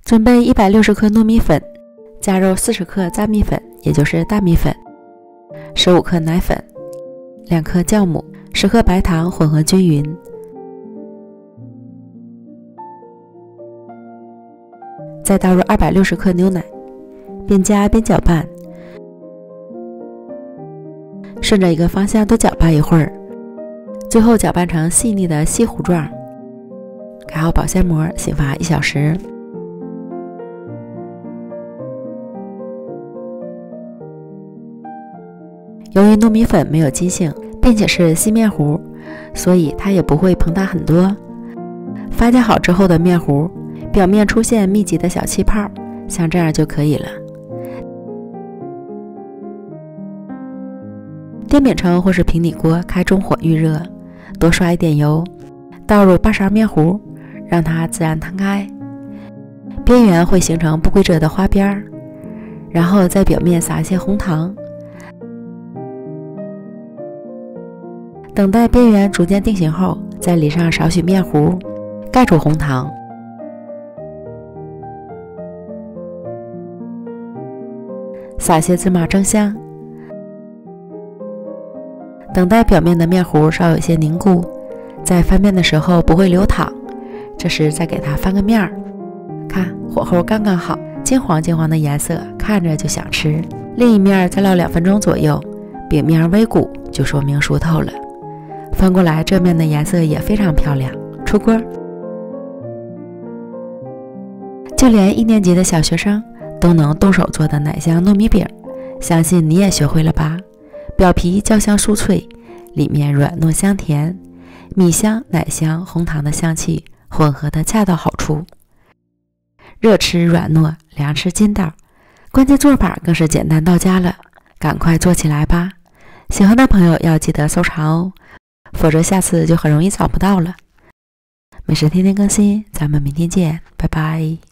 准备160克糯米粉，加入40克杂米粉，也就是大米粉，15克奶粉，2克酵母，10克白糖，混合均匀。再倒入260克牛奶，边加边搅拌，顺着一个方向多搅拌一会儿，最后搅拌成细腻的稀糊状。盖好保鲜膜，醒发1小时。由于糯米粉没有筋性，并且是细面糊，所以它也不会膨大很多。发酵好之后的面糊，表面出现密集的小气泡，像这样就可以了。电饼铛或是平底锅开中火预热，多刷一点油，倒入8勺面糊，让它自然摊开，边缘会形成不规则的花边，然后在表面撒一些红糖。等待边缘逐渐定型后，再淋上少许面糊，盖住红糖。撒些芝麻蒸香。等待表面的面糊稍有一些凝固，在翻面的时候不会流淌，这时再给它翻个面儿，看火候刚刚好，金黄金黄的颜色，看着就想吃。另一面再烙2分钟左右，饼面微鼓就说明熟透了。翻过来，这面的颜色也非常漂亮，出锅。就连1年级的小学生都能动手做的奶香糯米饼，相信你也学会了吧？表皮焦香酥脆，里面软糯香甜，米香、奶香、红糖的香气混合的恰到好处，热吃软糯，凉吃筋道，关键做法更是简单到家了，赶快做起来吧！喜欢的朋友要记得收藏哦，否则下次就很容易找不到了。美食天天更新，咱们明天见，拜拜。